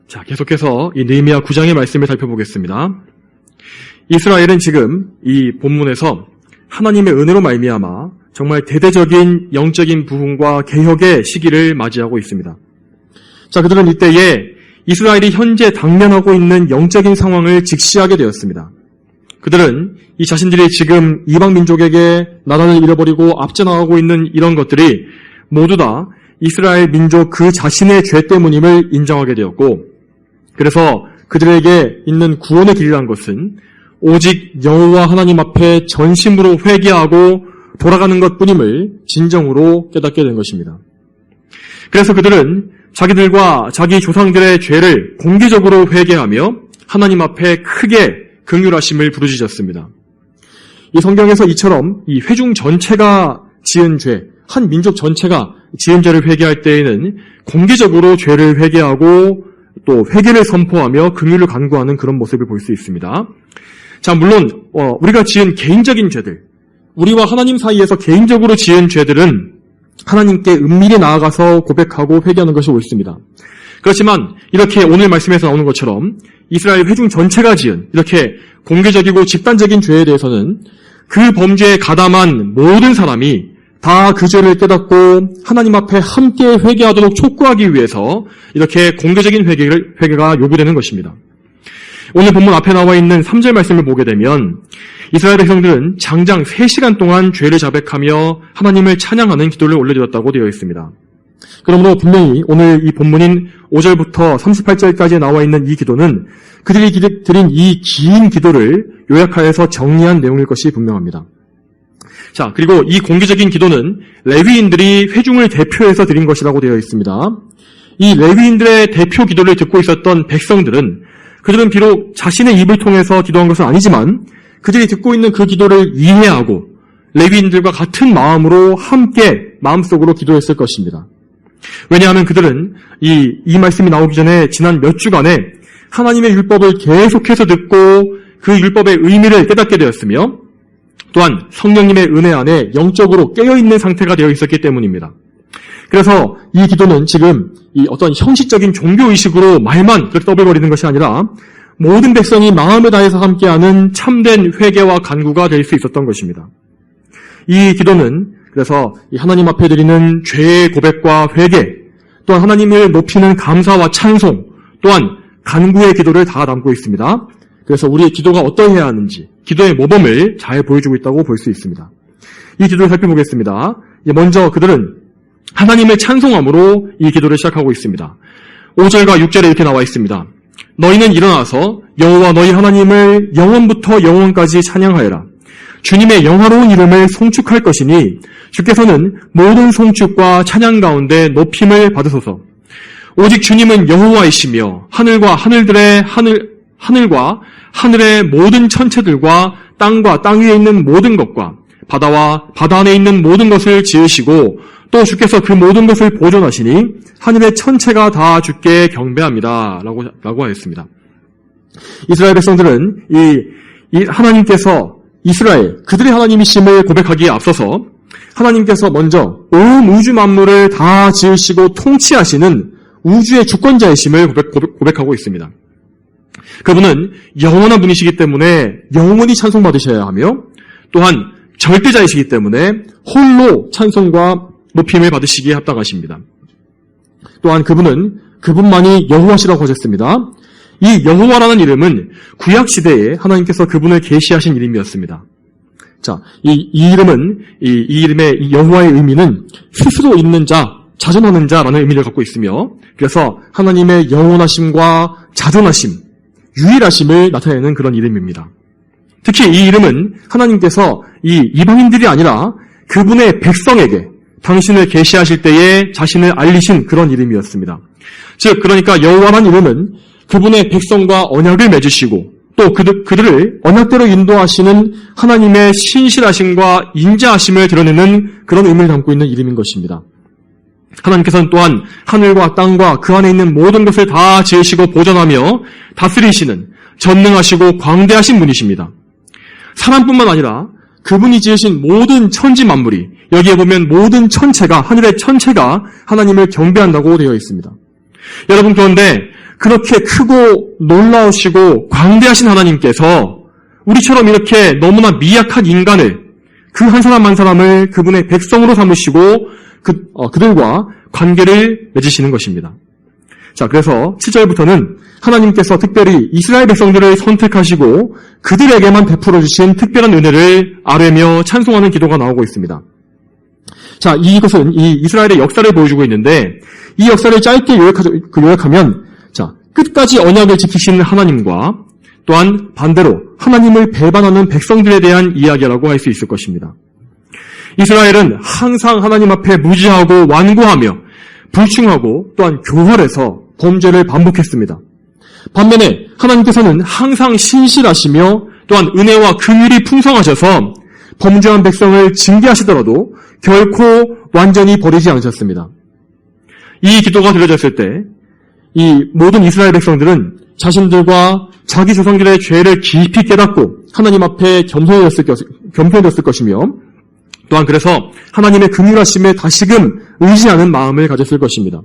자, 계속해서 이 느헤미야 9장의 말씀을 살펴보겠습니다. 이스라엘은 지금 이 본문에서 하나님의 은혜로 말미암아 정말 대대적인 영적인 부흥과 개혁의 시기를 맞이하고 있습니다. 자, 그들은 이때에 이스라엘이 현재 당면하고 있는 영적인 상황을 직시하게 되었습니다. 그들은 이 자신들이 지금 이방 민족에게 나라를 잃어버리고 앞져나가고 있는 이런 것들이 모두 다 이스라엘 민족 그 자신의 죄 때문임을 인정하게 되었고, 그래서 그들에게 있는 구원의 길이란 것은 오직 여호와 하나님 앞에 전심으로 회개하고 돌아가는 것뿐임을 진정으로 깨닫게 된 것입니다. 그래서 그들은 자기들과 자기 조상들의 죄를 공개적으로 회개하며 하나님 앞에 크게 긍휼하심을 부르짖었습니다. 이 성경에서 이처럼 이 회중 전체가 지은 죄, 한 민족 전체가 지은 죄를 회개할 때에는 공개적으로 죄를 회개하고 또 회개를 선포하며 긍휼을 간구하는 그런 모습을 볼 수 있습니다. 자, 물론 우리가 지은 개인적인 죄들, 우리와 하나님 사이에서 개인적으로 지은 죄들은 하나님께 은밀히 나아가서 고백하고 회개하는 것이 옳습니다. 그렇지만 이렇게 오늘 말씀에서 나오는 것처럼 이스라엘 회중 전체가 지은 이렇게 공개적이고 집단적인 죄에 대해서는 그 범죄에 가담한 모든 사람이 다 그 죄를 깨닫고 하나님 앞에 함께 회개하도록 촉구하기 위해서 이렇게 공개적인 회개가 요구되는 것입니다. 오늘 본문 앞에 나와 있는 3절 말씀을 보게 되면 이스라엘 백성들은 장장 3시간 동안 죄를 자백하며 하나님을 찬양하는 기도를 올려드렸다고 되어 있습니다. 그러므로 분명히 오늘 이 본문인 5절부터 38절까지 나와 있는 이 기도는 그들이 드린 이 긴 기도를 요약하여서 정리한 내용일 것이 분명합니다. 자, 그리고 이 공개적인 기도는 레위인들이 회중을 대표해서 드린 것이라고 되어 있습니다. 이 레위인들의 대표 기도를 듣고 있었던 백성들은 그들은 비록 자신의 입을 통해서 기도한 것은 아니지만 그들이 듣고 있는 그 기도를 이해하고 레위인들과 같은 마음으로 함께 마음속으로 기도했을 것입니다. 왜냐하면 그들은 이 말씀이 나오기 전에 지난 몇 주간에 하나님의 율법을 계속해서 듣고 그 율법의 의미를 깨닫게 되었으며 또한 성령님의 은혜 안에 영적으로 깨어있는 상태가 되어 있었기 때문입니다. 그래서 이 기도는 지금 이 어떤 형식적인 종교의식으로 말만 그렇게 떠들거리는 것이 아니라 모든 백성이 마음을 다해서 함께하는 참된 회개와 간구가 될 수 있었던 것입니다. 이 기도는 그래서 하나님 앞에 드리는 죄의 고백과 회개, 또한 하나님을 높이는 감사와 찬송, 또한 간구의 기도를 다 담고 있습니다. 그래서 우리의 기도가 어떠해야 하는지, 기도의 모범을 잘 보여주고 있다고 볼 수 있습니다. 이 기도를 살펴보겠습니다. 먼저 그들은 하나님을 찬송함으로 이 기도를 시작하고 있습니다. 5절과 6절에 이렇게 나와 있습니다. 너희는 일어나서 여호와 너희 하나님을 영원부터 영원까지 찬양하여라. 주님의 영화로운 이름을 송축할 것이니 주께서는 모든 송축과 찬양 가운데 높임을 받으소서. 오직 주님은 여호와이시며 하늘과 하늘의 모든 천체들과 땅과 땅 위에 있는 모든 것과 바다와 바다 안에 있는 모든 것을 지으시고 또 주께서 그 모든 것을 보존하시니 하늘의 천체가 다 주께 경배합니다. 라고 하였습니다. 이스라엘 백성들은 이 하나님께서 그들의 하나님이심을 고백하기에 앞서서 하나님께서 먼저 온 우주 만물을 다 지으시고 통치하시는 우주의 주권자이심을 고백하고 있습니다. 그분은 영원한 분이시기 때문에 영원히 찬송받으셔야 하며 또한 절대자이시기 때문에 홀로 찬송과 높임을 받으시기에 합당하십니다. 또한 그분만이 여호와시라고 하셨습니다. 이 여호와라는 이름은 구약 시대에 하나님께서 그분을 계시하신 이름이었습니다. 자, 이 이름의 이 여호와의 의미는 스스로 있는 자, 자존하는 자라는 의미를 갖고 있으며 그래서 하나님의 영원하심과 자존하심, 유일하심을 나타내는 그런 이름입니다. 특히 이 이름은 하나님께서 이 이방인들이 아니라 그분의 백성에게 당신을 계시하실 때에 자신을 알리신 그런 이름이었습니다. 즉, 그러니까 여호와라는 이름은 그분의 백성과 언약을 맺으시고 또 그들을 언약대로 인도하시는 하나님의 신실하심과 인자하심을 드러내는 그런 의미를 담고 있는 이름인 것입니다. 하나님께서는 또한 하늘과 땅과 그 안에 있는 모든 것을 다 지으시고 보존하며 다스리시는 전능하시고 광대하신 분이십니다. 사람뿐만 아니라 그분이 지으신 모든 천지 만물이 여기에 보면 모든 천체가 하늘의 천체가 하나님을 경배한다고 되어 있습니다. 여러분, 그런데 그렇게 크고 놀라우시고 광대하신 하나님께서 우리처럼 이렇게 너무나 미약한 인간을 그 한 사람 한 사람을 그분의 백성으로 삼으시고 그들과 관계를 맺으시는 것입니다. 자, 그래서 7절부터는 하나님께서 특별히 이스라엘 백성들을 선택하시고 그들에게만 베풀어 주신 특별한 은혜를 아뢰며 찬송하는 기도가 나오고 있습니다. 자, 이것은 이 이스라엘의 역사를 보여주고 있는데 이 역사를 짧게 요약하면 자, 끝까지 언약을 지키시는 하나님과 또한 반대로 하나님을 배반하는 백성들에 대한 이야기라고 할 수 있을 것입니다. 이스라엘은 항상 하나님 앞에 무지하고 완고하며 불충하고 또한 교활해서 범죄를 반복했습니다. 반면에 하나님께서는 항상 신실하시며 또한 은혜와 긍휼이 풍성하셔서 범죄한 백성을 징계하시더라도 결코 완전히 버리지 않으셨습니다. 이 기도가 들려졌을 때 이 모든 이스라엘 백성들은 자신들과 자기 조상들의 죄를 깊이 깨닫고 하나님 앞에 겸손해졌을 것이며 또한 그래서 하나님의 긍휼하심에 다시금 의지하는 마음을 가졌을 것입니다.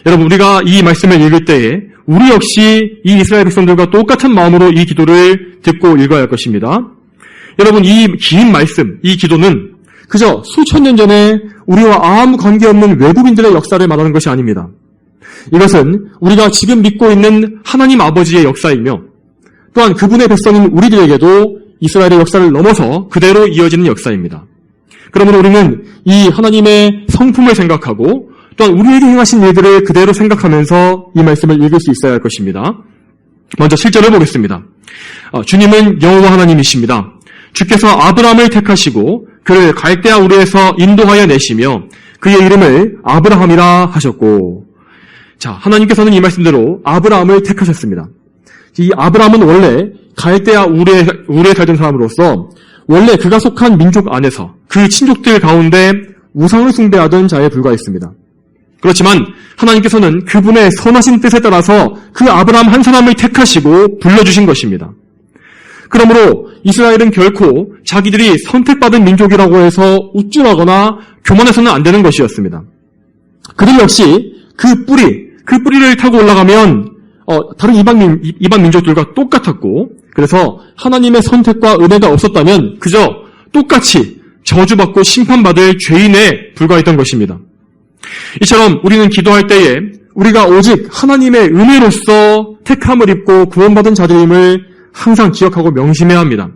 여러분, 우리가 이 말씀을 읽을 때에 우리 역시 이 이스라엘 백성들과 똑같은 마음으로 이 기도를 듣고 읽어야 할 것입니다. 여러분, 이 긴 말씀, 이 기도는 그저 수천 년 전에 우리와 아무 관계없는 외국인들의 역사를 말하는 것이 아닙니다. 이것은 우리가 지금 믿고 있는 하나님 아버지의 역사이며 또한 그분의 백성인 우리들에게도 이스라엘의 역사를 넘어서 그대로 이어지는 역사입니다. 그러므로 우리는 이 하나님의 성품을 생각하고 또한 우리에게 행하신 일들을 그대로 생각하면서 이 말씀을 읽을 수 있어야 할 것입니다. 먼저 7절을 보겠습니다. 주님은 여호와 하나님이십니다. 주께서 아브라함을 택하시고 그를 갈대아 우르에서 인도하여 내시며 그의 이름을 아브라함이라 하셨고, 자, 하나님께서는 이 말씀대로 아브라함을 택하셨습니다. 이 아브라함은 원래 갈대아 우르에 살던 사람으로서 원래 그가 속한 민족 안에서 그 친족들 가운데 우상을 숭배하던 자에 불과했습니다. 그렇지만 하나님께서는 그분의 선하신 뜻에 따라서 그 아브라함 한 사람을 택하시고 불러주신 것입니다. 그러므로 이스라엘은 결코 자기들이 선택받은 민족이라고 해서 우쭐하거나 교만해서는 안 되는 것이었습니다. 그들 역시 그 뿌리를 타고 올라가면 다른 이방 민족들과 똑같았고, 그래서 하나님의 선택과 은혜가 없었다면 그저 똑같이 저주받고 심판받을 죄인에 불과했던 것입니다. 이처럼 우리는 기도할 때에 우리가 오직 하나님의 은혜로서 택함을 입고 구원받은 자들임을 항상 기억하고 명심해야 합니다.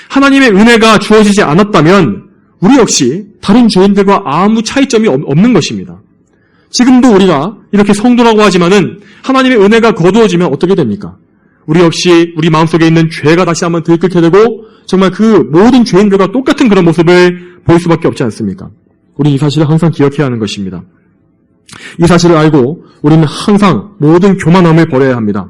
하나님의 은혜가 주어지지 않았다면 우리 역시 다른 죄인들과 아무 차이점이 없는 것입니다. 지금도 우리가 이렇게 성도라고 하지만은 하나님의 은혜가 거두어지면 어떻게 됩니까? 우리 역시 우리 마음속에 있는 죄가 다시 한번 들끓게 되고 정말 그 모든 죄인들과 똑같은 그런 모습을 보일 수밖에 없지 않습니까? 우리 이 사실을 항상 기억해야 하는 것입니다. 이 사실을 알고 우리는 항상 모든 교만함을 버려야 합니다.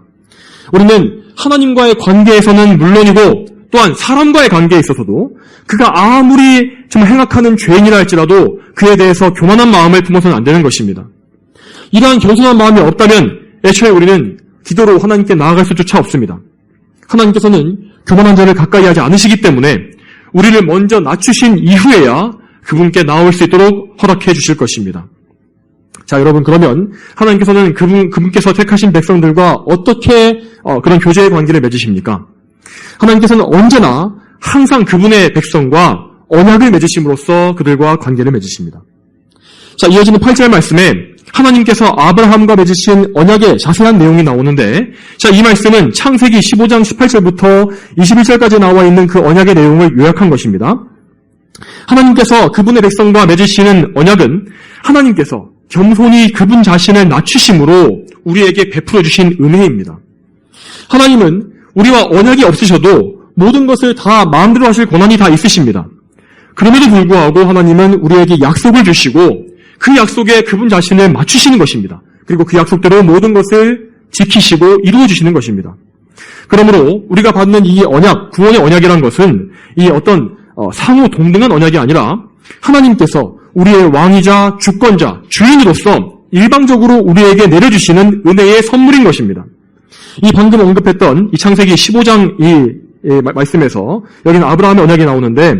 우리는 하나님과의 관계에서는 물론이고 또한 사람과의 관계에 있어서도 그가 아무리 정말 행악하는 죄인이라 할지라도 그에 대해서 교만한 마음을 품어서는 안 되는 것입니다. 이러한 겸손한 마음이 없다면 애초에 우리는 기도로 하나님께 나아갈 수조차 없습니다. 하나님께서는 교만한 자를 가까이 하지 않으시기 때문에 우리를 먼저 낮추신 이후에야 그분께 나올 수 있도록 허락해 주실 것입니다. 자, 여러분, 그러면 하나님께서는 그분께서 택하신 백성들과 어떻게 그런 교제의 관계를 맺으십니까? 하나님께서는 언제나 항상 그분의 백성과 언약을 맺으심으로써 그들과 관계를 맺으십니다. 자, 이어지는 8절 말씀에 하나님께서 아브라함과 맺으신 언약의 자세한 내용이 나오는데, 자, 이 말씀은 창세기 15장 18절부터 21절까지 나와 있는 그 언약의 내용을 요약한 것입니다. 하나님께서 그분의 백성과 맺으시는 언약은 하나님께서 겸손히 그분 자신을 낮추심으로 우리에게 베풀어 주신 은혜입니다. 하나님은 우리와 언약이 없으셔도 모든 것을 다 마음대로 하실 권한이 다 있으십니다. 그럼에도 불구하고 하나님은 우리에게 약속을 주시고 그 약속에 그분 자신을 맞추시는 것입니다. 그리고 그 약속대로 모든 것을 지키시고 이루어 주시는 것입니다. 그러므로 우리가 받는 이 언약, 구원의 언약이란 것은 이 어떤 상호 동등한 언약이 아니라 하나님께서 우리의 왕이자 주권자, 주인으로서 일방적으로 우리에게 내려주시는 은혜의 선물인 것입니다. 이 방금 언급했던 이 창세기 15장 이 말씀에서 여기는 아브라함의 언약이 나오는데,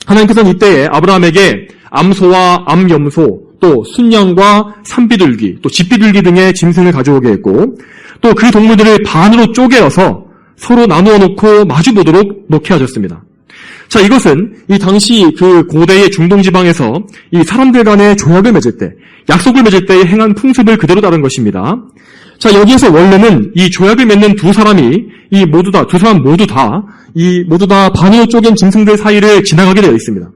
하나님께서는 이때에 아브라함에게 암소와 암염소 또 순양과 산비둘기, 또 집비둘기 등의 짐승을 가져오게 했고 또 그 동물들을 반으로 쪼개어서 서로 나누어 놓고 마주보도록 놓게 하셨습니다. 자, 이것은 이 당시 그 고대의 중동 지방에서 이 사람들 간의 조약을 맺을 때, 약속을 맺을 때 행한 풍습을 그대로 따른 것입니다. 자, 여기에서 원래는 이 조약을 맺는 두 사람 모두 다 반으로 쪼갠 짐승들 사이를 지나가게 되어 있습니다.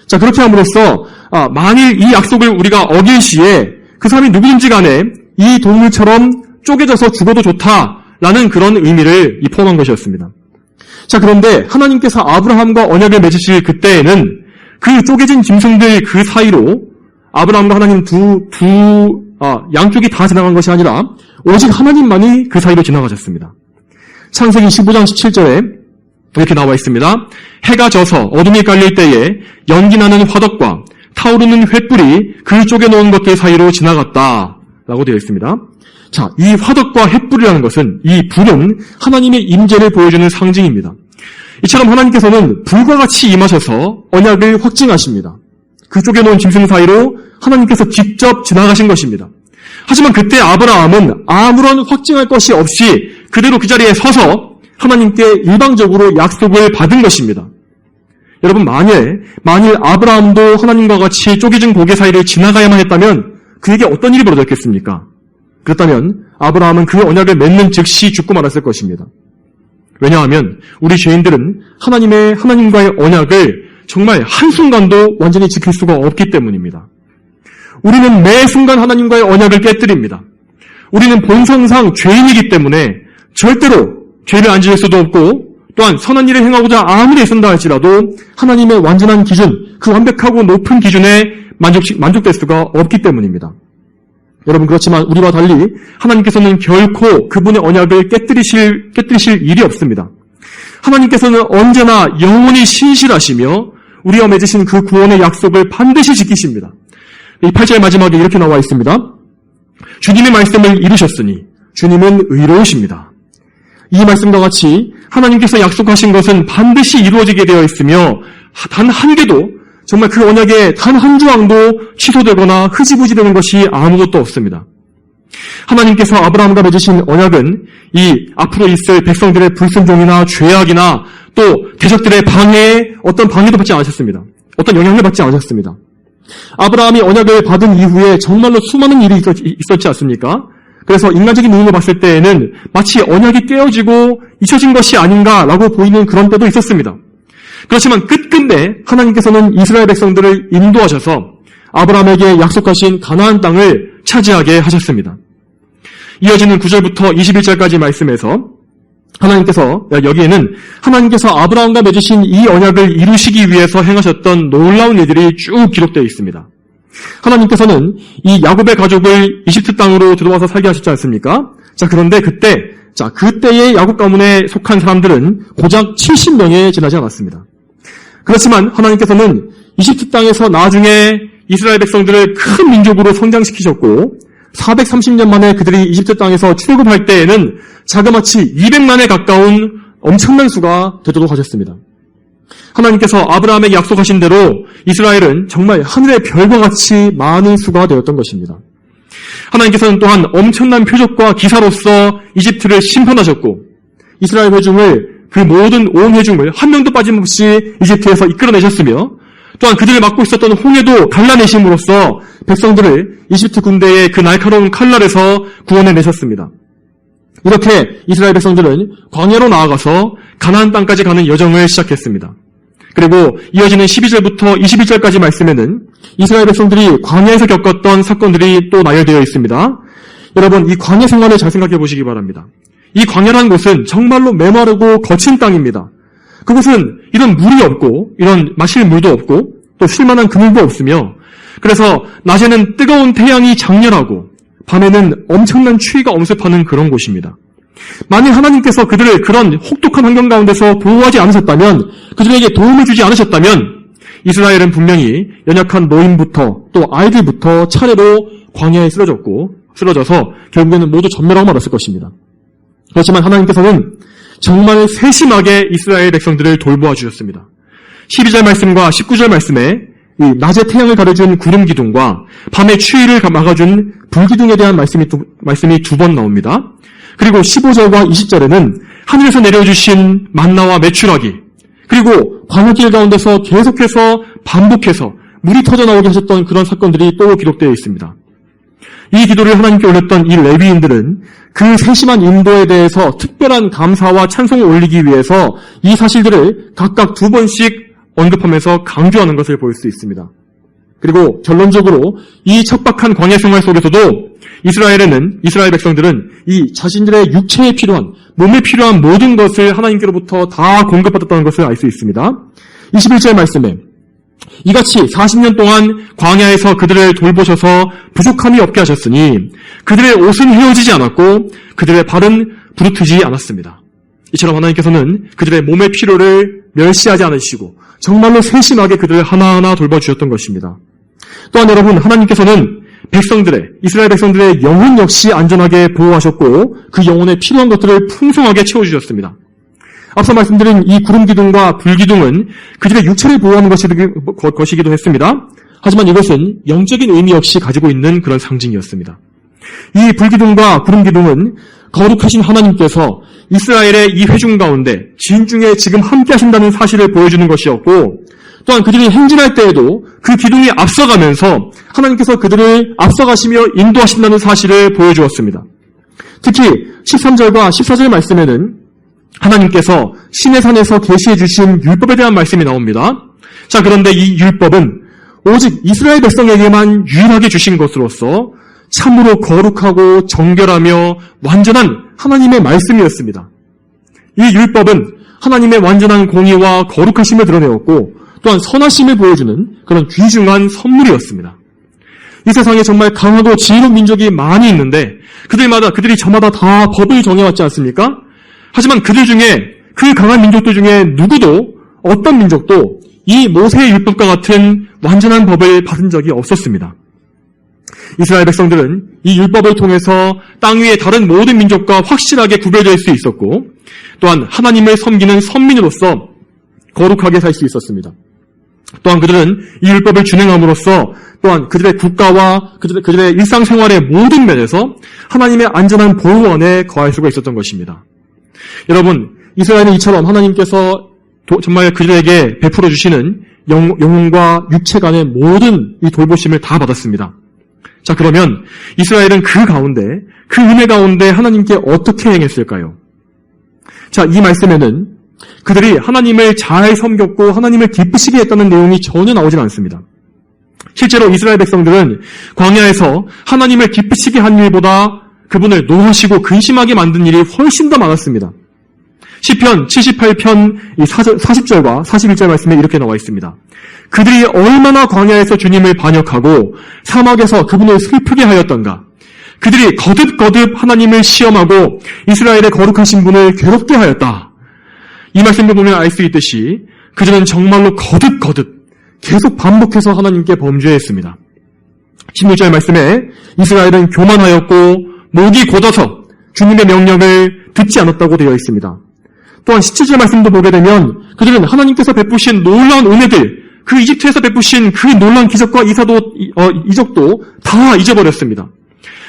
자, 그렇게 함으로써 만일 이 약속을 우리가 어길 시에 그 사람이 누구든지 간에 이 동물처럼 쪼개져서 죽어도 좋다라는 그런 의미를 포함한 것이었습니다. 자, 그런데 하나님께서 아브라함과 언약을 맺으실 그때에는 그 쪼개진 짐승들 그 사이로 아브라함과 하나님 양쪽이 다 지나간 것이 아니라 오직 하나님만이 그 사이로 지나가셨습니다. 창세기 15장 17절에 이렇게 나와 있습니다. 해가 져서 어둠이 깔릴 때에 연기나는 화덕과 타오르는 횃불이 그 쪼개놓은 것들 사이로 지나갔다라고 되어 있습니다. 자, 이 화덕과 횃불이라는 것은 이 불은 하나님의 임재를 보여주는 상징입니다. 이처럼 하나님께서는 불과 같이 임하셔서 언약을 확증하십니다. 그 쪼개놓은 짐승 사이로 하나님께서 직접 지나가신 것입니다. 하지만 그때 아브라함은 아무런 확증할 것이 없이 그대로 그 자리에 서서 하나님께 일방적으로 약속을 받은 것입니다. 여러분, 만일 아브라함도 하나님과 같이 쪼개진 고개 사이를 지나가야만 했다면 그에게 어떤 일이 벌어졌겠습니까? 그렇다면 아브라함은 그 언약을 맺는 즉시 죽고 말았을 것입니다. 왜냐하면 우리 죄인들은 하나님과의 언약을 정말 한순간도 완전히 지킬 수가 없기 때문입니다. 우리는 매 순간 하나님과의 언약을 깨뜨립니다. 우리는 본성상 죄인이기 때문에 절대로 죄를 안 지을 수도 없고 또한 선한 일을 행하고자 아무리 애쓴다 할지라도 하나님의 완전한 기준, 그 완벽하고 높은 기준에 만족될 수가 없기 때문입니다. 여러분, 그렇지만 우리와 달리 하나님께서는 결코 그분의 언약을 깨뜨리실 일이 없습니다. 하나님께서는 언제나 영원히 신실하시며 우리와 맺으신 그 구원의 약속을 반드시 지키십니다. 이 8절 마지막에 이렇게 나와 있습니다. 주님의 말씀을 이루셨으니 주님은 의로우십니다. 이 말씀과 같이 하나님께서 약속하신 것은 반드시 이루어지게 되어 있으며 단 한 개도, 정말 그 언약의 단 한 조항도 취소되거나 흐지부지되는 것이 아무것도 없습니다. 하나님께서 아브라함과 맺으신 언약은 이 앞으로 있을 백성들의 불순종이나 죄악이나 또 대적들의 어떤 방해도 받지 않으셨습니다. 어떤 영향을 받지 않으셨습니다. 아브라함이 언약을 받은 이후에 정말로 수많은 일이 있었지 않습니까? 그래서 인간적인 눈으로 봤을 때에는 마치 언약이 깨어지고 잊혀진 것이 아닌가라고 보이는 그런 때도 있었습니다. 그렇지만 끝끝내 하나님께서는 이스라엘 백성들을 인도하셔서 아브라함에게 약속하신 가나안 땅을 차지하게 하셨습니다. 이어지는 9절부터 21절까지 말씀에서 여기에는 하나님께서 아브라함과 맺으신 이 언약을 이루시기 위해서 행하셨던 놀라운 일들이 쭉 기록되어 있습니다. 하나님께서는 이 야곱의 가족을 이집트 땅으로 들어와서 살게 하셨지 않습니까? 자, 그런데 그때의 야곱 가문에 속한 사람들은 고작 70명에 지나지 않았습니다. 그렇지만 하나님께서는 이집트 땅에서 나중에 이스라엘 백성들을 큰 민족으로 성장시키셨고 430년 만에 그들이 이집트 땅에서 출애굽할 때에는 자그마치 200만에 가까운 엄청난 수가 되도록 하셨습니다. 하나님께서 아브라함에게 약속하신 대로 이스라엘은 정말 하늘의 별과 같이 많은 수가 되었던 것입니다. 하나님께서는 또한 엄청난 표적과 기사로서 이집트를 심판하셨고 이스라엘 회중을 그 모든 온 회중을 한 명도 빠짐없이 이집트에서 이끌어내셨으며 또한 그들을 막고 있었던 홍해도 갈라내심으로써 백성들을 이집트 군대의 그 날카로운 칼날에서 구원해내셨습니다. 이렇게 이스라엘 백성들은 광야로 나아가서 가나안 땅까지 가는 여정을 시작했습니다. 그리고 이어지는 12절부터 21절까지 말씀에는 이스라엘 백성들이 광야에서 겪었던 사건들이 또 나열되어 있습니다. 여러분, 이 광야 생활을 잘 생각해 보시기 바랍니다. 이 광야라는 곳은 정말로 메마르고 거친 땅입니다. 그곳은 이런 물이 없고 이런 마실 물도 없고 또 쉴만한 그물도 없으며 그래서 낮에는 뜨거운 태양이 장렬하고 밤에는 엄청난 추위가 엄습하는 그런 곳입니다. 만일 하나님께서 그들을 그런 혹독한 환경 가운데서 보호하지 않으셨다면, 그들에게 도움을 주지 않으셨다면 이스라엘은 분명히 연약한 노인부터 또 아이들부터 차례로 광야에 쓰러져서 결국에는 모두 전멸하고 말았을 것입니다. 그렇지만 하나님께서는 정말 세심하게 이스라엘 백성들을 돌보아 주셨습니다. 12절 말씀과 19절 말씀에 이 낮에 태양을 가려준 구름 기둥과 밤의 추위를 막아준 불 기둥에 대한 말씀이 두 번 나옵니다. 그리고 15절과 20절에는 하늘에서 내려주신 만나와 메추라기, 그리고 광야길 가운데서 계속해서 반복해서 물이 터져나오게 하셨던 그런 사건들이 또 기록되어 있습니다. 이 기도를 하나님께 올렸던 이 레위인들은 그 세심한 인도에 대해서 특별한 감사와 찬송을 올리기 위해서 이 사실들을 각각 2번씩 언급하면서 강조하는 것을 볼 수 있습니다. 그리고 결론적으로 이 척박한 광야 생활 속에서도 이스라엘 백성들은 이 자신들의 육체에 필요한, 몸에 필요한 모든 것을 하나님께로부터 다 공급받았다는 것을 알 수 있습니다. 21절 말씀에 이같이 40년 동안 광야에서 그들을 돌보셔서 부족함이 없게 하셨으니 그들의 옷은 헤어지지 않았고 그들의 발은 부르트지 않았습니다. 이처럼 하나님께서는 그들의 몸의 필요를 멸시하지 않으시고 정말로 세심하게 그들을 하나하나 돌봐주셨던 것입니다. 또한 여러분, 하나님께서는 이스라엘 백성들의 영혼 역시 안전하게 보호하셨고 그 영혼에 필요한 것들을 풍성하게 채워주셨습니다. 앞서 말씀드린 이 구름 기둥과 불 기둥은 그들의 육체를 보호하는 것이기도 했습니다. 하지만 이것은 영적인 의미 역시 가지고 있는 그런 상징이었습니다. 이 불 기둥과 구름 기둥은 거룩하신 하나님께서 이스라엘의 이 회중 가운데 진중에 지금 함께 하신다는 사실을 보여주는 것이었고, 또한 그들이 행진할 때에도 그 기둥이 앞서가면서 하나님께서 그들을 앞서가시며 인도하신다는 사실을 보여주었습니다. 특히 13절과 14절 말씀에는 하나님께서 시내산에서 계시해 주신 율법에 대한 말씀이 나옵니다. 자, 그런데 이 율법은 오직 이스라엘 백성에게만 유일하게 주신 것으로서 참으로 거룩하고 정결하며 완전한 하나님의 말씀이었습니다. 이 율법은 하나님의 완전한 공의와 거룩하심을 드러내었고 또한 선하심을 보여주는 그런 귀중한 선물이었습니다. 이 세상에 정말 강하고 지혜로운 민족이 많이 있는데 그들이 저마다 다 법을 정해왔지 않습니까? 하지만 그들 중에, 그 강한 민족들 중에 누구도, 어떤 민족도 이 모세의 율법과 같은 완전한 법을 받은 적이 없었습니다. 이스라엘 백성들은 이 율법을 통해서 땅 위의 다른 모든 민족과 확실하게 구별될 수 있었고 또한 하나님을 섬기는 선민으로서 거룩하게 살 수 있었습니다. 또한 그들은 이 율법을 준행함으로써 또한 그들의 국가와 그들의 일상생활의 모든 면에서 하나님의 안전한 보호 안에 거할 수가 있었던 것입니다. 여러분, 이스라엘은 이처럼 하나님께서 정말 그들에게 베풀어 주시는 영혼과 육체 간의 모든 이 돌보심을 다 받았습니다. 자, 그러면 이스라엘은 그 은혜 가운데 하나님께 어떻게 행했을까요? 자, 이 말씀에는 그들이 하나님을 잘 섬겼고 하나님을 기쁘시게 했다는 내용이 전혀 나오질 않습니다. 실제로 이스라엘 백성들은 광야에서 하나님을 기쁘시게 한 일보다 그분을 노하시고 근심하게 만든 일이 훨씬 더 많았습니다. 시편 78편 40절과 41절 말씀에 이렇게 나와 있습니다. 그들이 얼마나 광야에서 주님을 반역하고 사막에서 그분을 슬프게 하였던가. 그들이 거듭거듭 하나님을 시험하고 이스라엘의 거룩하신 분을 괴롭게 하였다. 이 말씀을 보면 알 수 있듯이 그들은 정말로 거듭거듭 계속 반복해서 하나님께 범죄했습니다. 16절 말씀에 이스라엘은 교만하였고 목이 곧아서 주님의 명령을 듣지 않았다고 되어 있습니다. 또한 17절 말씀도 보게 되면 그들은 하나님께서 베푸신 놀라운 은혜들, 그 이집트에서 베푸신 그 놀라운 기적과 이적도 다 잊어버렸습니다.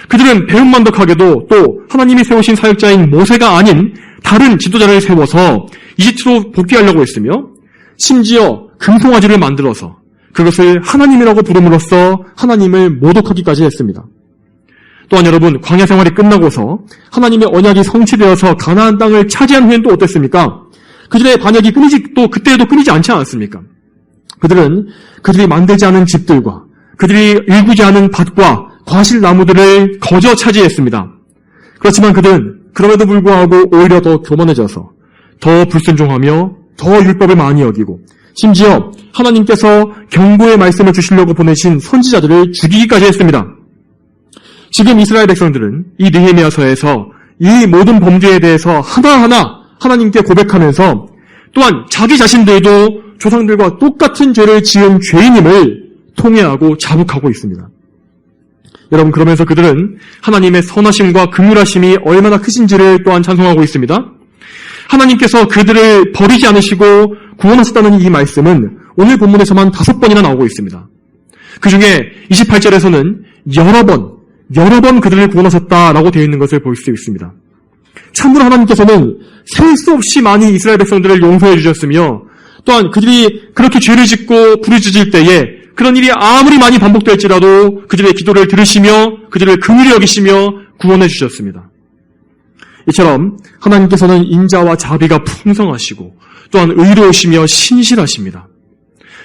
그들은 배은만덕하게도 또 하나님이 세우신 사역자인 모세가 아닌 다른 지도자를 세워서 이집트로 복귀하려고 했으며 심지어 금송아지를 만들어서 그것을 하나님이라고 부름으로써 하나님을 모독하기까지 했습니다. 또한 여러분, 광야 생활이 끝나고서 하나님의 언약이 성취되어서 가나안 땅을 차지한 후엔 또 어땠습니까? 그들의 반역이 그때에도 끊이지 않지 않았습니까? 그들이 만들지 않은 집들과 그들이 일구지 않은 밭과 과실나무들을 거저 차지했습니다. 그렇지만 그들은 그럼에도 불구하고 오히려 더 교만해져서 더 불순종하며 더 율법을 많이 여기고 심지어 하나님께서 경고의 말씀을 주시려고 보내신 선지자들을 죽이기까지 했습니다. 지금 이스라엘 백성들은 이 느헤미야서에서 이 모든 범죄에 대해서 하나하나 하나님께 고백하면서 또한 자기 자신들도 조상들과 똑같은 죄를 지은 죄인임을 통회하고 자복하고 있습니다. 여러분, 그러면서 그들은 하나님의 선하심과 긍휼하심이 얼마나 크신지를 또한 찬송하고 있습니다. 하나님께서 그들을 버리지 않으시고 구원하셨다는 이 말씀은 오늘 본문에서만 5번이나 나오고 있습니다. 그 중에 28절에서는 여러 번 그들을 구원하셨다라고 되어 있는 것을 볼 수 있습니다. 참으로 하나님께서는 셀 수 없이 많이 이스라엘 백성들을 용서해 주셨으며 또한 그들이 그렇게 죄를 짓고 부르짖을 때에 그런 일이 아무리 많이 반복될지라도 그들의 기도를 들으시며 그들을 긍휼히 여기시며 구원해 주셨습니다. 이처럼 하나님께서는 인자와 자비가 풍성하시고 또한 의로우시며 신실하십니다.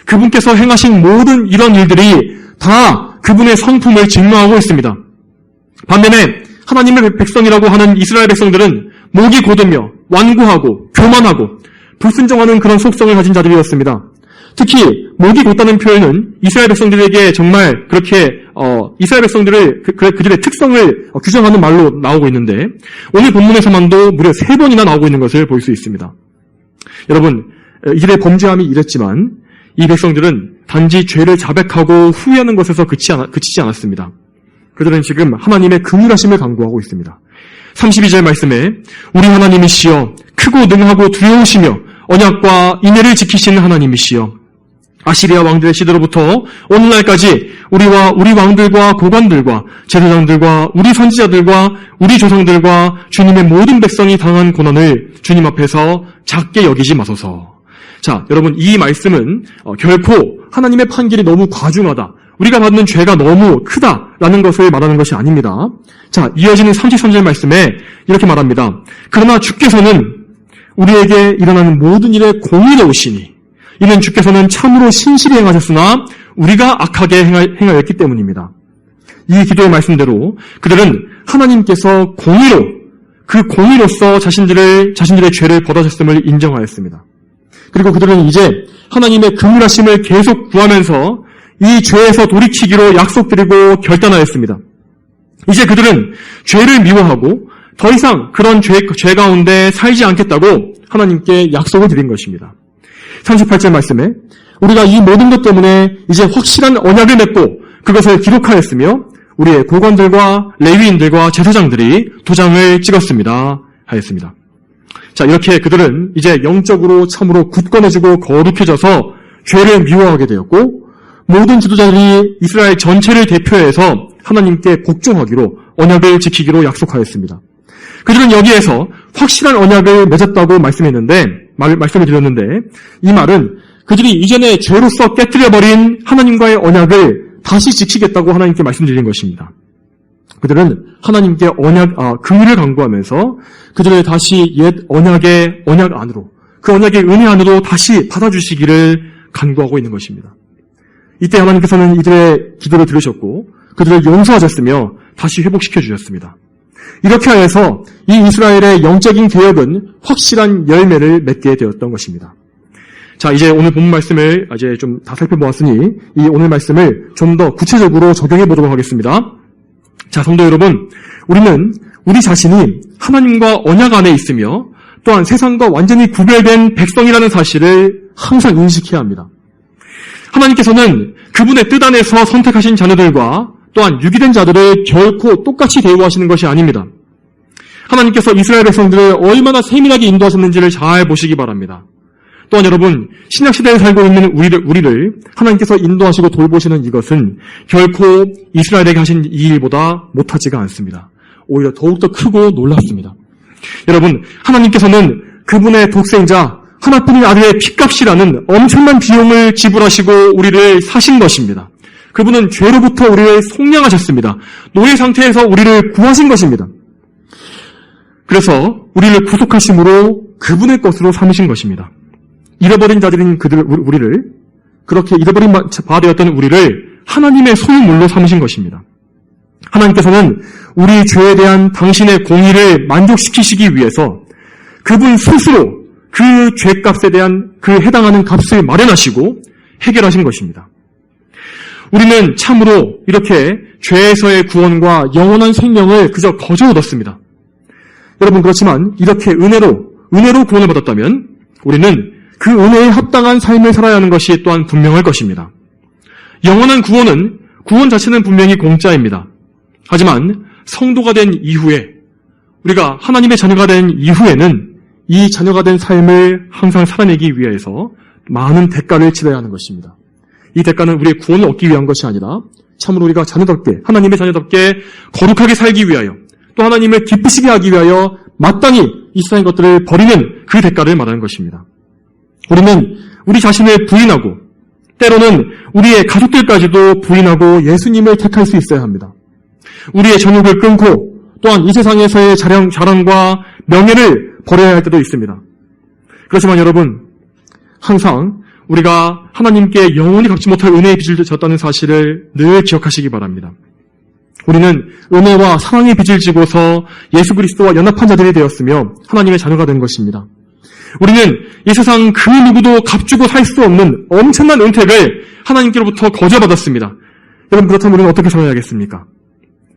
그분께서 행하신 모든 이런 일들이 다 그분의 성품을 증명하고 있습니다. 반면에 하나님의 백성이라고 하는 이스라엘 백성들은 목이 곧으며 완고하고 교만하고 불순종하는 그런 속성을 가진 자들이었습니다. 특히 목이 곧다는 표현은 이스라엘 백성들에게 정말 그렇게 이스라엘 백성들을 그들의 특성을 규정하는 말로 나오고 있는데 오늘 본문에서만도 무려 3번이나 나오고 있는 것을 볼 수 있습니다. 여러분, 이들의 범죄함이 이랬지만 이 백성들은 단지 죄를 자백하고 후회하는 것에서 그치지 않았습니다. 그들은 지금 하나님의 긍휼하심을 강구하고 있습니다. 32절 말씀에 우리 하나님이시여 크고 능하고 두려우시며 언약과 인애를 지키시는 하나님이시여 아시리아 왕들의 시대로부터 오늘날까지 우리와 우리 왕들과 고관들과 제사장들과 우리 선지자들과 우리 조상들과 주님의 모든 백성이 당한 고난을 주님 앞에서 작게 여기지 마소서. 자, 여러분, 이 말씀은 결코 하나님의 판결이 너무 과중하다, 우리가 받는 죄가 너무 크다라는 것을 말하는 것이 아닙니다. 자, 이어지는 33절 말씀에 이렇게 말합니다. 그러나 주께서는 우리에게 일어나는 모든 일에 공의로우시니 이는 주께서는 참으로 신실히 행하셨으나 우리가 악하게 행하였기 때문입니다. 이 기도의 말씀대로 그들은 하나님께서 그 공의로서 자신들의 죄를 벌하셨음을 인정하였습니다. 그리고 그들은 이제 하나님의 긍휼하심을 계속 구하면서 이 죄에서 돌이키기로 약속드리고 결단하였습니다. 이제 그들은 죄를 미워하고 더 이상 그런 죄 가운데 살지 않겠다고 하나님께 약속을 드린 것입니다. 38절 말씀에 우리가 이 모든 것 때문에 이제 확실한 언약을 맺고 그것을 기록하였으며 우리의 고관들과 레위인들과 제사장들이 도장을 찍었습니다 하였습니다. 자, 이렇게 그들은 이제 영적으로 참으로 굳건해지고 거룩해져서 죄를 미워하게 되었고 모든 지도자들이 이스라엘 전체를 대표해서 하나님께 복종하기로 언약을 지키기로 약속하였습니다. 그들은 여기에서 확실한 언약을 맺었다고 말씀을 드렸는데 이 말은 그들이 이전에 죄로서 깨뜨려버린 하나님과의 언약을 다시 지키겠다고 하나님께 말씀드린 것입니다. 그들은 하나님께 긍휼을 강구하면서 그들을 다시 옛 언약의 언약 안으로, 그 언약의 은혜 안으로 다시 받아주시기를 간구하고 있는 것입니다. 이때 하나님께서는 이들의 기도를 들으셨고 그들을 용서하셨으며 다시 회복시켜 주셨습니다. 이렇게 하여서 이 이스라엘의 영적인 개혁은 확실한 열매를 맺게 되었던 것입니다. 자, 이제 오늘 본문 말씀을 이제 좀 다 살펴보았으니 이 오늘 말씀을 좀 더 구체적으로 적용해 보도록 하겠습니다. 자, 성도 여러분, 우리는 우리 자신이 하나님과 언약 안에 있으며 또한 세상과 완전히 구별된 백성이라는 사실을 항상 인식해야 합니다. 하나님께서는 그분의 뜻 안에서 선택하신 자녀들과 또한 유기된 자들을 결코 똑같이 대우하시는 것이 아닙니다. 하나님께서 이스라엘 백성들을 얼마나 세밀하게 인도하셨는지를 잘 보시기 바랍니다. 또한 여러분, 신약시대에 살고 있는 우리를 하나님께서 인도하시고 돌보시는 이것은 결코 이스라엘에게 하신 이 일보다 못하지가 않습니다. 오히려 더욱더 크고 놀랍습니다. 여러분, 하나님께서는 그분의 독생자 하나뿐인 아들의 핏값이라는 엄청난 비용을 지불하시고 우리를 사신 것입니다. 그분은 죄로부터 우리를 속량하셨습니다. 노예 상태에서 우리를 구하신 것입니다. 그래서 우리를 구속하심으로 그분의 것으로 삼으신 것입니다. 잃어버린 자들인 우리를, 그렇게 잃어버린 바 되었던 우리를 하나님의 소유물로 삼으신 것입니다. 하나님께서는 우리 죄에 대한 당신의 공의를 만족시키시기 위해서 그분 스스로 그 죄값에 대한 그 해당하는 값을 마련하시고 해결하신 것입니다. 우리는 참으로 이렇게 죄에서의 구원과 영원한 생명을 그저 거저 얻었습니다. 여러분, 그렇지만 이렇게 은혜로 구원을 받았다면 우리는 그 은혜에 합당한 삶을 살아야 하는 것이 또한 분명할 것입니다. 영원한 구원 자체는 분명히 공짜입니다. 하지만 성도가 된 이후에, 우리가 하나님의 자녀가 된 이후에는 이 자녀가 된 삶을 항상 살아내기 위해서 많은 대가를 치러야 하는 것입니다. 이 대가는 우리의 구원을 얻기 위한 것이 아니라 참으로 우리가 자녀답게, 하나님의 자녀답게 거룩하게 살기 위하여, 또 하나님을 기쁘시게 하기 위하여 마땅히 이 세상의 것들을 버리는 그 대가를 말하는 것입니다. 우리는 우리 자신을 부인하고 때로는 우리의 가족들까지도 부인하고 예수님을 택할 수 있어야 합니다. 우리의 정욕을 끊고 또한 이 세상에서의 자랑과 명예를 버려야 할 때도 있습니다. 그렇지만 여러분, 항상 우리가 하나님께 영원히 갚지 못할 은혜의 빚을 졌다는 사실을 늘 기억하시기 바랍니다. 우리는 은혜와 사랑의 빚을 지고서 예수 그리스도와 연합한 자들이 되었으며 하나님의 자녀가 된 것입니다. 우리는 이 세상 그 누구도 값주고 살 수 없는 엄청난 은택을 하나님께로부터 거저받았습니다. 여러분, 그렇다면 우리는 어떻게 살아야겠습니까?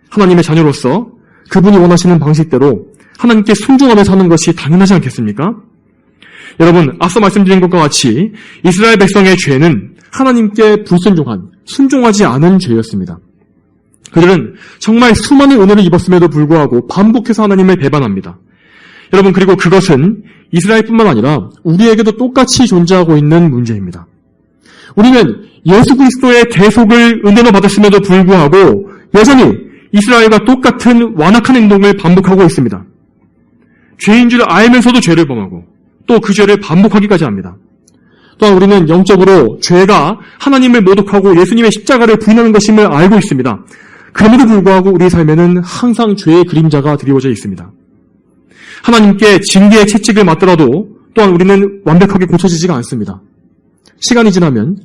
하나님의 자녀로서 그분이 원하시는 방식대로 하나님께 순종하며 사는 것이 당연하지 않겠습니까? 여러분, 앞서 말씀드린 것과 같이 이스라엘 백성의 죄는 하나님께 불순종한, 순종하지 않은 죄였습니다. 그들은 정말 수많은 은혜를 입었음에도 불구하고 반복해서 하나님을 배반합니다. 여러분, 그리고 그것은 이스라엘뿐만 아니라 우리에게도 똑같이 존재하고 있는 문제입니다. 우리는 예수 그리스도의 대속을 은혜로 받았음에도 불구하고 여전히 이스라엘과 똑같은 완악한 행동을 반복하고 있습니다. 죄인 줄 알면서도 죄를 범하고 또 그 죄를 반복하기까지 합니다. 또한 우리는 영적으로 죄가 하나님을 모독하고 예수님의 십자가를 부인하는 것임을 알고 있습니다. 그럼에도 불구하고 우리 삶에는 항상 죄의 그림자가 드리워져 있습니다. 하나님께 징계의 채찍을 맞더라도 또한 우리는 완벽하게 고쳐지지가 않습니다. 시간이 지나면,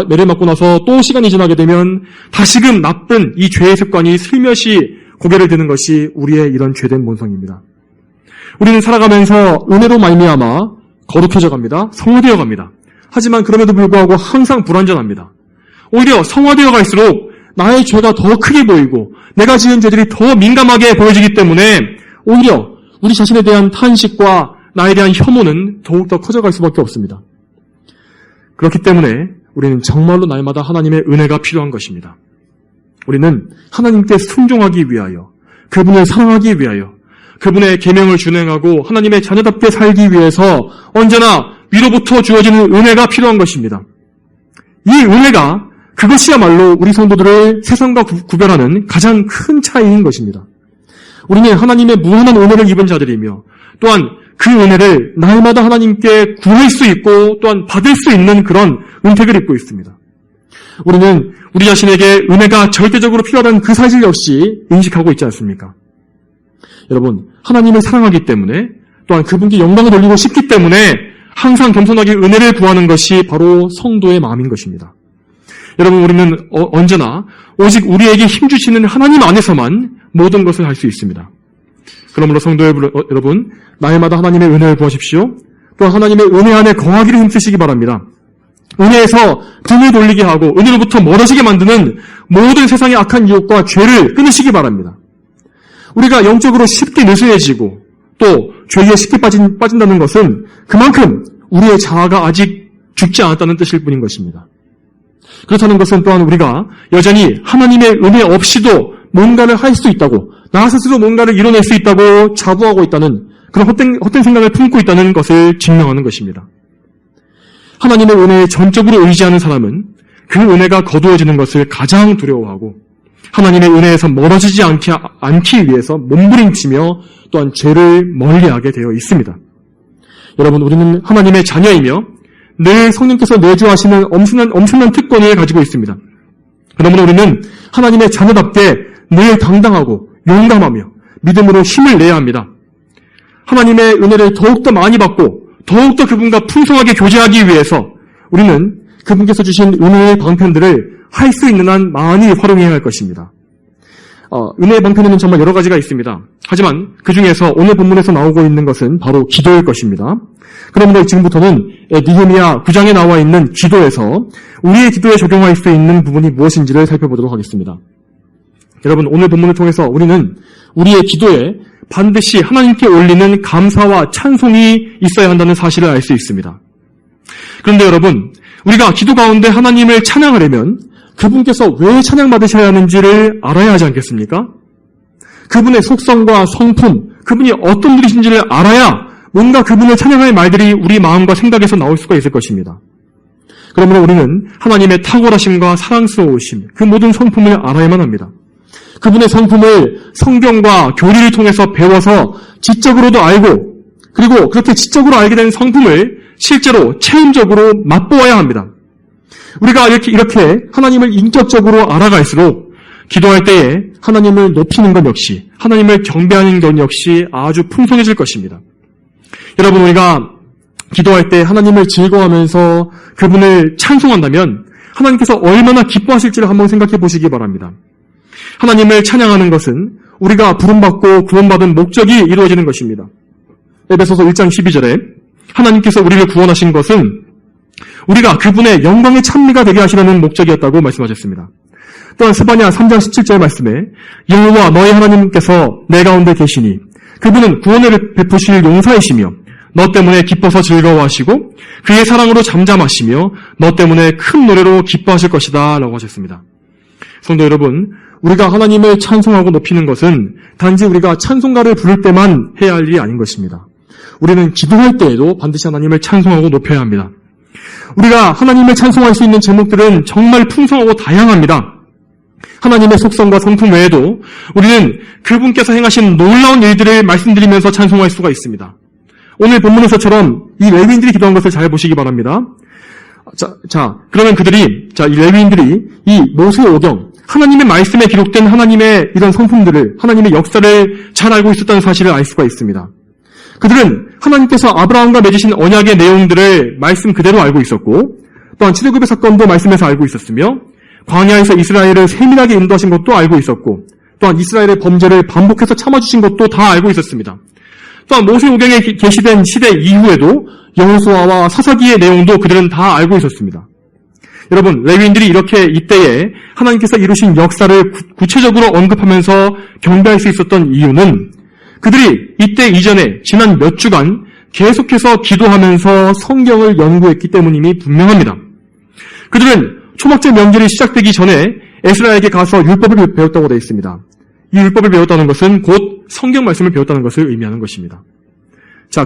매를 맞고 나서 또 시간이 지나게 되면 다시금 나쁜 이 죄의 습관이 슬며시 고개를 드는 것이 우리의 이런 죄된 본성입니다. 우리는 살아가면서 은혜로 말미암아 거룩해져 갑니다. 성화되어 갑니다. 하지만 그럼에도 불구하고 항상 불완전합니다. 오히려 성화되어 갈수록 나의 죄가 더 크게 보이고 내가 지은 죄들이 더 민감하게 보여지기 때문에 오히려 우리 자신에 대한 탄식과 나에 대한 혐오는 더욱더 커져갈 수밖에 없습니다. 그렇기 때문에 우리는 정말로 날마다 하나님의 은혜가 필요한 것입니다. 우리는 하나님께 순종하기 위하여, 그분을 사랑하기 위하여, 그분의 계명을 준행하고 하나님의 자녀답게 살기 위해서 언제나 위로부터 주어지는 은혜가 필요한 것입니다. 이 은혜가 그것이야말로 우리 성도들을 세상과 구별하는 가장 큰 차이인 것입니다. 우리는 하나님의 무한한 은혜를 입은 자들이며 또한 그 은혜를 날마다 하나님께 구할 수 있고 또한 받을 수 있는 그런 은택을 입고 있습니다. 우리는 우리 자신에게 은혜가 절대적으로 필요하다는 그 사실 역시 인식하고 있지 않습니까? 여러분, 하나님을 사랑하기 때문에 또한 그분께 영광을 돌리고 싶기 때문에 항상 겸손하게 은혜를 구하는 것이 바로 성도의 마음인 것입니다. 여러분, 우리는 언제나 오직 우리에게 힘주시는 하나님 안에서만 모든 것을 할 수 있습니다. 그러므로 성도 여러분, 날마다 하나님의 은혜를 구하십시오. 또 하나님의 은혜 안에 거하기를 힘쓰시기 바랍니다. 은혜에서 등을 돌리게 하고 은혜로부터 멀어지게 만드는 모든 세상의 악한 유혹과 죄를 끊으시기 바랍니다. 우리가 영적으로 쉽게 느슨해지고 또 죄에 쉽게 빠진다는 것은 그만큼 우리의 자아가 아직 죽지 않았다는 뜻일 뿐인 것입니다. 그렇다는 것은 또한 우리가 여전히 하나님의 은혜 없이도 뭔가를 할 수 있다고, 나 스스로 뭔가를 이뤄낼 수 있다고 자부하고 있다는 그런 헛된 생각을 품고 있다는 것을 증명하는 것입니다. 하나님의 은혜에 전적으로 의지하는 사람은 그 은혜가 거두어지는 것을 가장 두려워하고 하나님의 은혜에서 멀어지지 않기 위해서 몸부림치며 또한 죄를 멀리하게 되어 있습니다. 여러분, 우리는 하나님의 자녀이며 늘 성령께서 내주하시는 엄청난 특권을 가지고 있습니다. 그러므로 우리는 하나님의 자녀답게 늘 당당하고 용감하며 믿음으로 힘을 내야 합니다. 하나님의 은혜를 더욱더 많이 받고 더욱더 그분과 풍성하게 교제하기 위해서 우리는 그분께서 주신 은혜의 방편들을 할 수 있는 한 많이 활용해야 할 것입니다. 은혜의 방편에는 정말 여러 가지가 있습니다. 하지만 그 중에서 오늘 본문에서 나오고 있는 것은 바로 기도일 것입니다. 그러므로 지금부터는 느헤미야 9장에 나와 있는 기도에서 우리의 기도에 적용할 수 있는 부분이 무엇인지를 살펴보도록 하겠습니다. 여러분, 오늘 본문을 통해서 우리는 우리의 기도에 반드시 하나님께 올리는 감사와 찬송이 있어야 한다는 사실을 알 수 있습니다. 그런데 여러분, 우리가 기도 가운데 하나님을 찬양하려면 그분께서 왜 찬양받으셔야 하는지를 알아야 하지 않겠습니까? 그분의 속성과 성품, 그분이 어떤 분이신지를 알아야 뭔가 그분을 찬양할 말들이 우리 마음과 생각에서 나올 수가 있을 것입니다. 그러므로 우리는 하나님의 탁월하심과 사랑스러우심, 그 모든 성품을 알아야만 합니다. 그분의 성품을 성경과 교리를 통해서 배워서 지적으로도 알고, 그리고 그렇게 지적으로 알게 된 성품을 실제로 체험적으로 맛보아야 합니다. 우리가 이렇게 하나님을 인격적으로 알아갈수록 기도할 때에 하나님을 높이는 것 역시, 하나님을 경배하는 것 역시 아주 풍성해질 것입니다. 여러분, 우리가 기도할 때 하나님을 즐거워하면서 그분을 찬송한다면 하나님께서 얼마나 기뻐하실지를 한번 생각해 보시기 바랍니다. 하나님을 찬양하는 것은 우리가 부름받고 구원받은 목적이 이루어지는 것입니다. 에베소서 1장 12절에 하나님께서 우리를 구원하신 것은 우리가 그분의 영광의 찬미가 되게 하시려는 목적이었다고 말씀하셨습니다. 또한 스바냐 3장 17절 말씀에 여호와 너희 하나님께서 내 가운데 계시니 그분은 구원을 베푸실 용사이시며 너 때문에 기뻐서 즐거워하시고 그의 사랑으로 잠잠하시며 너 때문에 큰 노래로 기뻐하실 것이다 라고 하셨습니다. 성도 여러분, 우리가 하나님을 찬송하고 높이는 것은 단지 우리가 찬송가를 부를 때만 해야 할 일이 아닌 것입니다. 우리는 기도할 때에도 반드시 하나님을 찬송하고 높여야 합니다. 우리가 하나님을 찬송할 수 있는 제목들은 정말 풍성하고 다양합니다. 하나님의 속성과 성품 외에도 우리는 그분께서 행하신 놀라운 일들을 말씀드리면서 찬송할 수가 있습니다. 오늘 본문에서처럼 이 레위인들이 기도한 것을 잘 보시기 바랍니다. 그러면 이 레위인들이 이 모세오경, 하나님의 말씀에 기록된 하나님의 이런 성품들을, 하나님의 역사를 잘 알고 있었다는 사실을 알 수가 있습니다. 그들은 하나님께서 아브라함과 맺으신 언약의 내용들을 말씀 그대로 알고 있었고, 또한 출애굽의 사건도 말씀에서 알고 있었으며, 광야에서 이스라엘을 세밀하게 인도하신 것도 알고 있었고, 또한 이스라엘의 범죄를 반복해서 참아주신 것도 다 알고 있었습니다. 또한 모세오경에 계시된 시대 이후에도 여호수아와 사사기의 내용도 그들은 다 알고 있었습니다. 여러분, 레위인들이 이렇게 이때에 하나님께서 이루신 역사를 구체적으로 언급하면서 경배할 수 있었던 이유는 그들이 이때 이전에 지난 몇 주간 계속해서 기도하면서 성경을 연구했기 때문임이 분명합니다. 그들은 초막절 명절이 시작되기 전에 에스라에게 가서 율법을 배웠다고 되어 있습니다. 이 율법을 배웠다는 것은 곧 성경 말씀을 배웠다는 것을 의미하는 것입니다.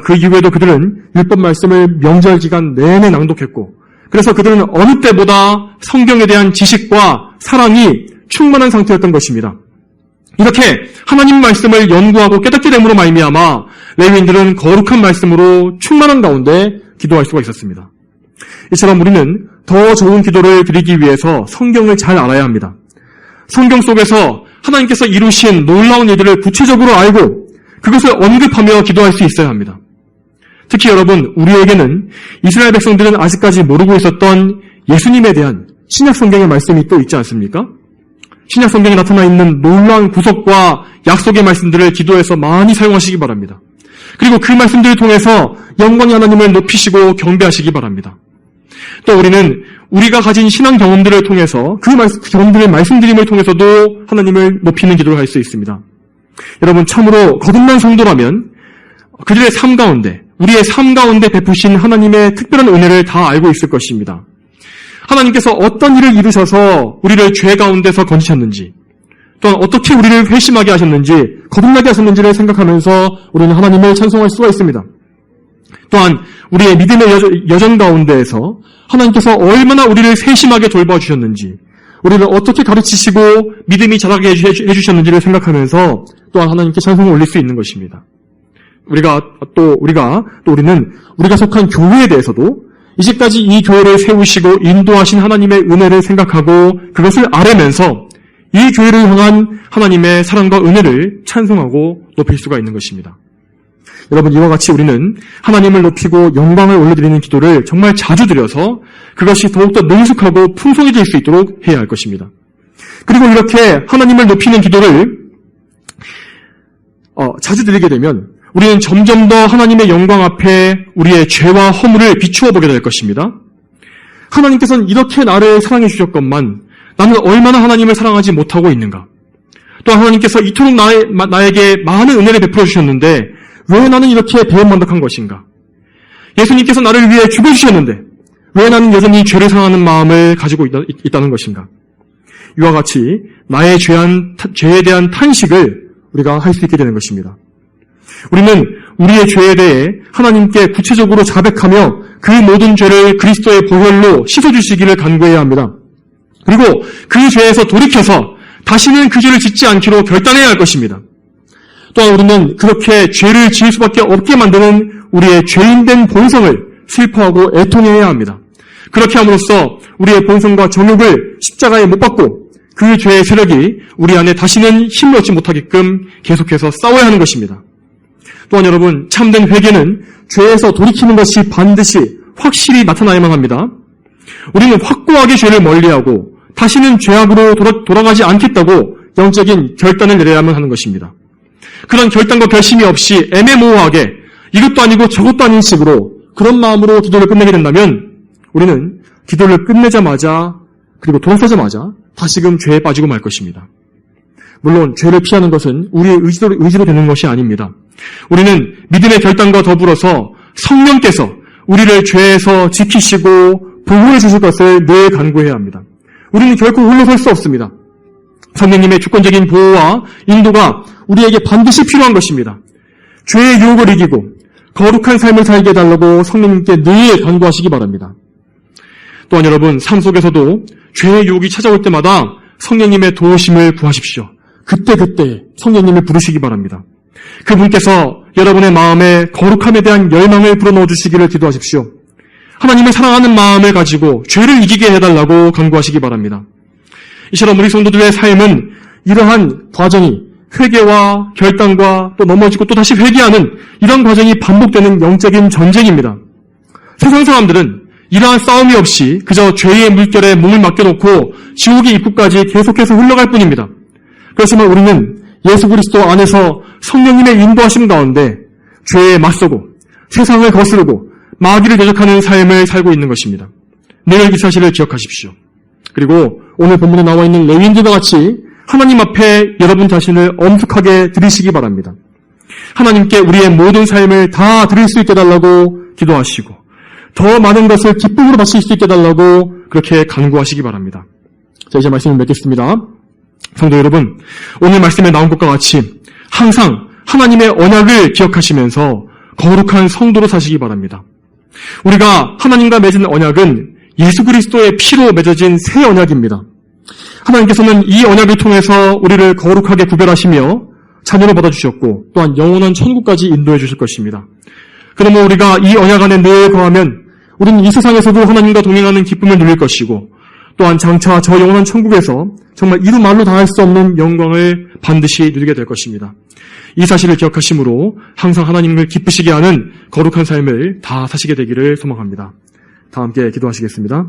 그 이후에도 그들은 율법 말씀을 명절 기간 내내 낭독했고, 그래서 그들은 어느 때보다 성경에 대한 지식과 사랑이 충만한 상태였던 것입니다. 이렇게 하나님 말씀을 연구하고 깨닫게 됨으로 말미암아 레위인들은 거룩한 말씀으로 충만한 가운데 기도할 수가 있었습니다. 이처럼 우리는 더 좋은 기도를 드리기 위해서 성경을 잘 알아야 합니다. 성경 속에서 하나님께서 이루신 놀라운 일들을 구체적으로 알고 그것을 언급하며 기도할 수 있어야 합니다. 특히 여러분, 우리에게는 이스라엘 백성들은 아직까지 모르고 있었던 예수님에 대한 신약 성경의 말씀이 또 있지 않습니까? 신약 성경에 나타나 있는 놀라운 구속과 약속의 말씀들을 기도해서 많이 사용하시기 바랍니다. 그리고 그 말씀들을 통해서 영광의 하나님을 높이시고 경배하시기 바랍니다. 또 우리는 우리가 가진 신앙 경험들을 통해서 그 경험들의 말씀드림을 통해서도 하나님을 높이는 기도를 할 수 있습니다. 여러분, 참으로 거듭난 성도라면 그들의 삶 가운데, 우리의 삶 가운데 베푸신 하나님의 특별한 은혜를 다 알고 있을 것입니다. 하나님께서 어떤 일을 이루셔서 우리를 죄 가운데서 건지셨는지, 또한 어떻게 우리를 회심하게 하셨는지, 거듭나게 하셨는지를 생각하면서 우리는 하나님을 찬송할 수가 있습니다. 또한 우리의 믿음의 여정 가운데에서 하나님께서 얼마나 우리를 세심하게 돌봐주셨는지, 우리를 어떻게 가르치시고 믿음이 자라게 해주셨는지를 생각하면서 또한 하나님께 찬송을 올릴 수 있는 것입니다. 우리는 우리가 속한 교회에 대해서도 이제까지 이 교회를 세우시고 인도하신 하나님의 은혜를 생각하고 그것을 아뢰면서 이 교회를 향한 하나님의 사랑과 은혜를 찬송하고 높일 수가 있는 것입니다. 여러분, 이와 같이 우리는 하나님을 높이고 영광을 올려드리는 기도를 정말 자주 드려서 그것이 더욱더 능숙하고 풍성해질 수 있도록 해야 할 것입니다. 그리고 이렇게 하나님을 높이는 기도를 자주 드리게 되면 우리는 점점 더 하나님의 영광 앞에 우리의 죄와 허물을 비추어 보게 될 것입니다. 하나님께서는 이렇게 나를 사랑해 주셨건만 나는 얼마나 하나님을 사랑하지 못하고 있는가? 또 하나님께서 이토록 나에게 많은 은혜를 베풀어 주셨는데 왜 나는 이렇게 배은망덕한 것인가? 예수님께서 나를 위해 죽어주셨는데 왜 나는 여전히 죄를 사랑하는 마음을 가지고 있다는 것인가? 이와 같이 나의 죄에 대한 탄식을 우리가 할 수 있게 되는 것입니다. 우리는 우리의 죄에 대해 하나님께 구체적으로 자백하며 그 모든 죄를 그리스도의 보혈로 씻어주시기를 간구해야 합니다. 그리고 그 죄에서 돌이켜서 다시는 그 죄를 짓지 않기로 결단해야 할 것입니다. 또한 우리는 그렇게 죄를 지을 수밖에 없게 만드는 우리의 죄인된 본성을 슬퍼하고 애통해야 합니다. 그렇게 함으로써 우리의 본성과 정욕을 십자가에 못 박고 그 죄의 세력이 우리 안에 다시는 힘을 얻지 못하게끔 계속해서 싸워야 하는 것입니다. 또한 여러분, 참된 회개는 죄에서 돌이키는 것이 반드시 확실히 나타나야만 합니다. 우리는 확고하게 죄를 멀리하고 다시는 죄악으로 돌아가지 않겠다고 영적인 결단을 내려야만 하는 것입니다. 그런 결단과 결심이 없이 애매모호하게 이것도 아니고 저것도 아닌 식으로 그런 마음으로 기도를 끝내게 된다면 우리는 기도를 끝내자마자 그리고 돌아서자마자 다시금 죄에 빠지고 말 것입니다. 물론 죄를 피하는 것은 우리의 의지로 되는 것이 아닙니다. 우리는 믿음의 결단과 더불어서 성령께서 우리를 죄에서 지키시고 보호해 주실 것을 늘 간구해야 합니다. 우리는 결코 홀로 설 수 없습니다. 성령님의 주권적인 보호와 인도가 우리에게 반드시 필요한 것입니다. 죄의 유혹을 이기고 거룩한 삶을 살게 해달라고 성령님께 늘 간구하시기 바랍니다. 또한 여러분, 삶 속에서도 죄의 유혹이 찾아올 때마다 성령님의 도우심을 구하십시오. 그때 성령님을 부르시기 바랍니다. 그분께서 여러분의 마음에 거룩함에 대한 열망을 불어넣어 주시기를 기도하십시오. 하나님을 사랑하는 마음을 가지고 죄를 이기게 해달라고 간구하시기 바랍니다. 이처럼 우리 성도들의 삶은 이러한 과정이 회개와 결단과 또 넘어지고 또 다시 회개하는 이런 과정이 반복되는 영적인 전쟁입니다. 세상 사람들은 이러한 싸움이 없이 그저 죄의 물결에 몸을 맡겨놓고 지옥의 입구까지 계속해서 흘러갈 뿐입니다. 그렇지만 우리는 예수 그리스도 안에서 성령님의 인도하심 가운데 죄에 맞서고 세상을 거스르고 마귀를 대적하는 삶을 살고 있는 것입니다. 늘 이 사실을 기억하십시오. 그리고 오늘 본문에 나와 있는 레위인들과 같이 하나님 앞에 여러분 자신을 엄숙하게 드리시기 바랍니다. 하나님께 우리의 모든 삶을 다 드릴 수 있게 해달라고 기도하시고 더 많은 것을 기쁨으로 바칠 수 있게 해달라고 그렇게 간구하시기 바랍니다. 자, 이제 말씀을 맺겠습니다. 성도 여러분, 오늘 말씀에 나온 것과 같이 항상 하나님의 언약을 기억하시면서 거룩한 성도로 사시기 바랍니다. 우리가 하나님과 맺은 언약은 예수 그리스도의 피로 맺어진 새 언약입니다. 하나님께서는 이 언약을 통해서 우리를 거룩하게 구별하시며 자녀로 받아주셨고 또한 영원한 천국까지 인도해 주실 것입니다. 그러면 우리가 이 언약 안에 늘 거하면 우리는 이 세상에서도 하나님과 동행하는 기쁨을 누릴 것이고 또한 장차 저 영원한 천국에서 정말 이루 말로 다할 수 없는 영광을 반드시 누리게 될 것입니다. 이 사실을 기억하심으로 항상 하나님을 기쁘시게 하는 거룩한 삶을 다 사시게 되기를 소망합니다. 다 함께 기도하시겠습니다.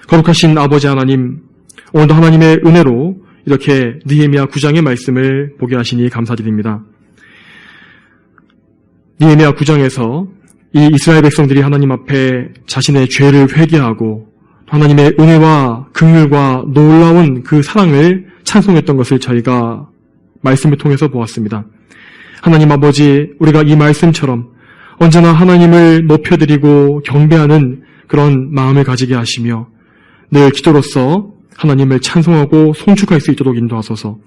거룩하신 아버지 하나님, 오늘도 하나님의 은혜로 이렇게 느헤미야 9장의 말씀을 보게 하시니 감사드립니다. 느헤미야 9장에서 이 이스라엘 백성들이 하나님 앞에 자신의 죄를 회개하고 하나님의 은혜와 긍휼과 놀라운 그 사랑을 찬송했던 것을 저희가 말씀을 통해서 보았습니다. 하나님 아버지, 우리가 이 말씀처럼 언제나 하나님을 높여드리고 경배하는 그런 마음을 가지게 하시며 늘 기도로서 하나님을 찬송하고 송축할 수 있도록 인도하소서.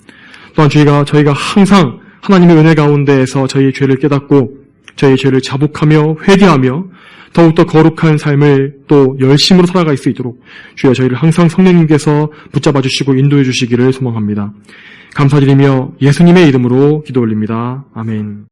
또한 저희가 항상 하나님의 은혜 가운데에서 저희의 죄를 깨닫고 저희의 죄를 자복하며 회개하며 더욱더 거룩한 삶을 또 열심으로 살아갈 수 있도록 주여 저희를 항상 성령님께서 붙잡아 주시고 인도해 주시기를 소망합니다. 감사드리며 예수님의 이름으로 기도 올립니다. 아멘.